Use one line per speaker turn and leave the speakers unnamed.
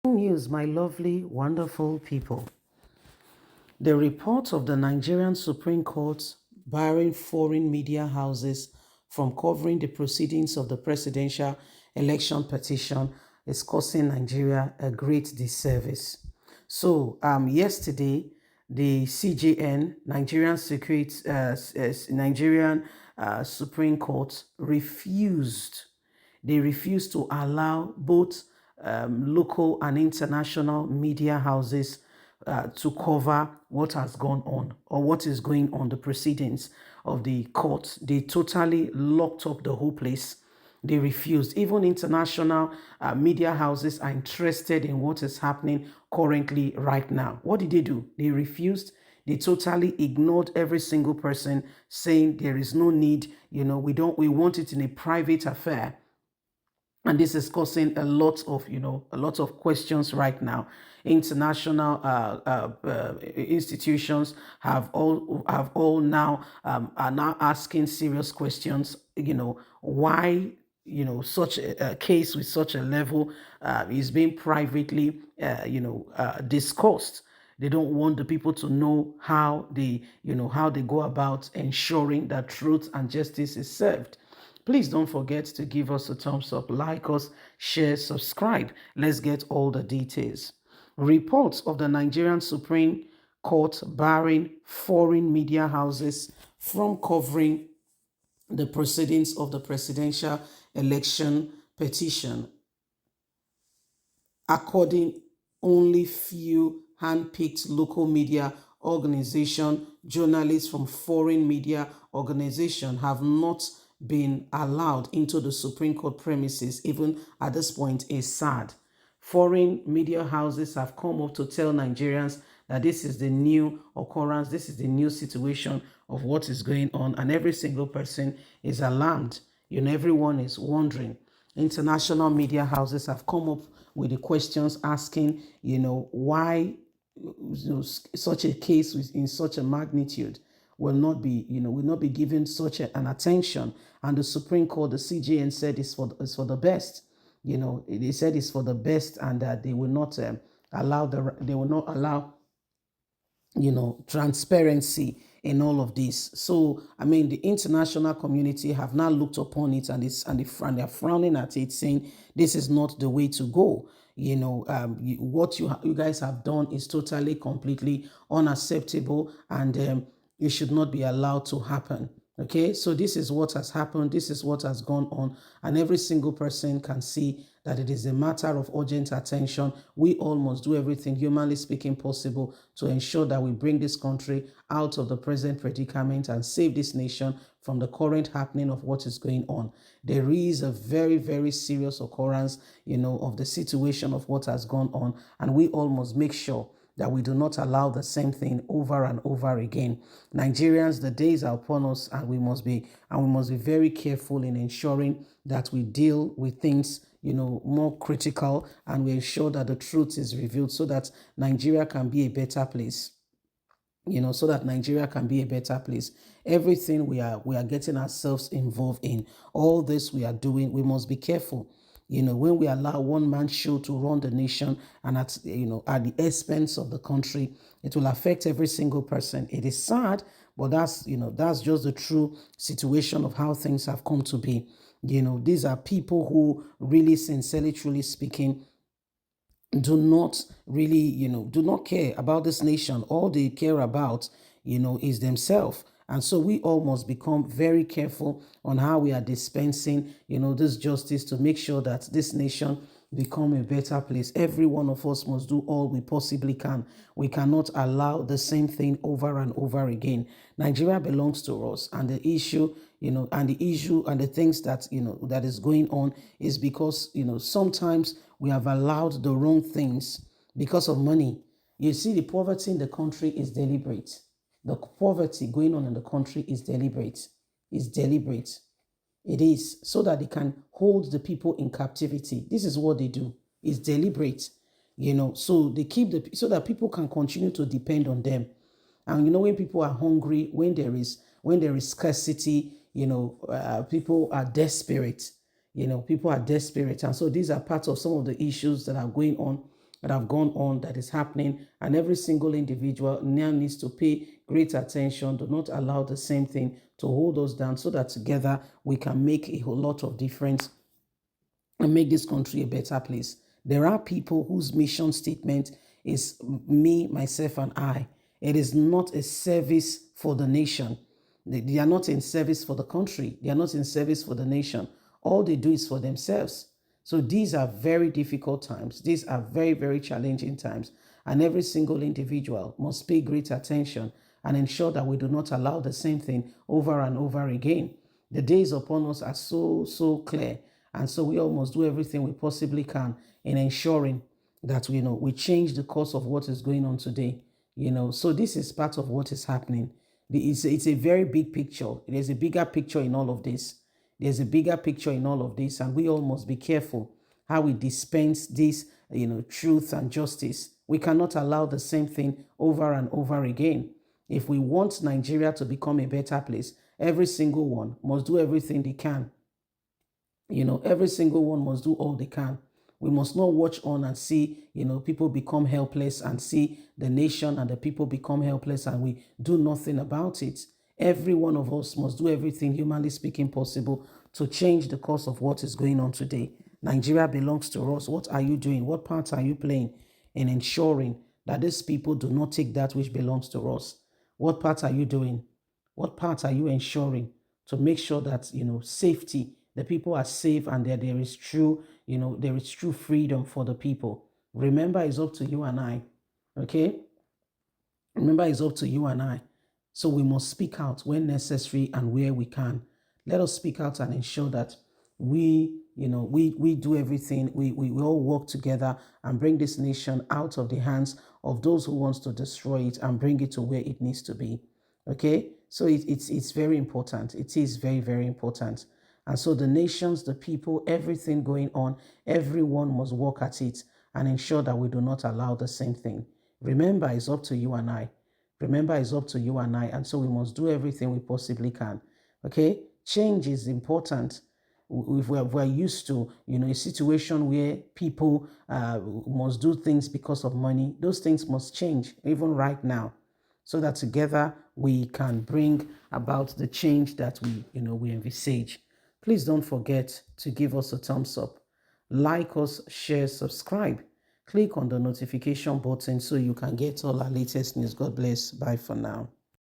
News, my lovely, wonderful people. The report of the Nigerian Supreme Court barring foreign media houses from covering the proceedings of the presidential election petition is causing Nigeria a great disservice. So, yesterday, the CJN, Nigerian Supreme Court, refused to allow both local and international media houses to cover what has gone on or what is going on, the proceedings of the court. They totally locked up the whole place. They refused. Even international media houses are interested in what is happening currently right now. What did they do? They refused. They totally ignored every single person, saying there is no need, we want it in a private affair. And this is causing a lot of questions right now. International institutions have all now are now asking serious questions. Why such a case with such a level is being privately discussed. They don't want the people to know how they go about ensuring that truth and justice is served. Please don't forget to give us a thumbs up, like us, share, subscribe. Let's get all the details. Reports of the Nigerian Supreme Court barring foreign media houses from covering the proceedings of the presidential election petition, according only few handpicked local media organization, journalists from foreign media organization have not been allowed into the Supreme Court premises, even at this point, is sad. Foreign media houses have come up to tell Nigerians that this is the new occurrence, this is the new situation of what is going on, and every single person is alarmed. Everyone is wondering. International media houses have come up with the questions asking, why such a case in such a magnitude will not be given such an attention. And the Supreme Court, the CJN, said it's for the best. They said it's for the best, and that they will not allow transparency in all of this. So, I mean, the international community have now looked upon it, they're frowning at it, saying this is not the way to go. What you guys have done is totally, completely unacceptable, and it should not be allowed to happen. Okay, so this is what has happened. This is what has gone on, and every single person can see that it is a matter of urgent attention. We all must do everything, humanly speaking, possible to ensure that we bring this country out of the present predicament and save this nation from the current happening of what is going on. There is a very, very serious occurrence, of the situation of what has gone on, and we all must make sure that we do not allow the same thing over and over again. Nigerians, the days are upon us, and we must be very careful in ensuring that we deal with things more critical, and we ensure that the truth is revealed so that Nigeria can be a better place. So that Nigeria can be a better place. Everything we are getting ourselves involved in, all this we are doing, we must be careful. When we allow one man show to run the nation, and at the expense of the country, it will affect every single person. It is sad, but that's just the true situation of how things have come to be. These are people who really, sincerely, truly speaking, do not really, do not care about this nation. All they care about, is themselves. And so we all must become very careful on how we are dispensing, this justice to make sure that this nation become a better place. Every one of us must do all we possibly can. We cannot allow the same thing over and over again. Nigeria belongs to us, and the issue and the things that that is going on is because sometimes we have allowed the wrong things because of money. You see, the poverty in the country is deliberate. The poverty going on in the country is deliberate. It's deliberate. It is so that they can hold the people in captivity. This is what they do. It's deliberate, so they keep so that people can continue to depend on them. And when people are hungry, when there is scarcity, people are desperate. People are desperate, and so these are part of some of the issues that are going on that have gone on, that is happening, and every single individual now needs to pay great attention. Do not allow the same thing to hold us down, so that together we can make a whole lot of difference and make this country a better place. There are people whose mission statement is me, myself, and I. It is not a service for the nation. They are not in service for the country. They are not in service for the nation. All they do is for themselves. So these are very difficult times. These are very, very challenging times. And every single individual must pay great attention and ensure that we do not allow the same thing over and over again. The days upon us are so clear. And so we all must do everything we possibly can in ensuring that we change the course of what is going on today. So this is part of what is happening. It's a very big picture. There's a bigger picture in all of this. There's a bigger picture in all of this, and we all must be careful how we dispense this, truth and justice. We cannot allow the same thing over and over again. If we want Nigeria to become a better place, every single one must do everything they can. Every single one must do all they can. We must not watch on and see, people become helpless, and see the nation and the people become helpless, and we do nothing about it. Every one of us must do everything, humanly speaking, possible to change the course of what is going on today. Nigeria belongs to us. What are you doing? What part are you playing in ensuring that these people do not take that which belongs to us? What part are you doing? What part are you ensuring to make sure that, safety, the people are safe, and that there is true, there is true freedom for the people? Remember, it's up to you and I. Okay? Remember, it's up to you and I. So we must speak out when necessary and where we can. Let us speak out and ensure that we do everything. We all work together and bring this nation out of the hands of those who wants to destroy it, and bring it to where it needs to be. Okay? So it's very important. It is very, very important. And so the nations, the people, everything going on, everyone must work at it and ensure that we do not allow the same thing. Remember, it's up to you and I. Remember, it's up to you and I. And so we must do everything we possibly can. Okay? Change is important. If we're used to, a situation where people must do things because of money, those things must change, even right now, so that together we can bring about the change that we envisage. Please don't forget to give us a thumbs up, like us, share, subscribe. Click on the notification button so you can get all our latest news. God bless. Bye for now.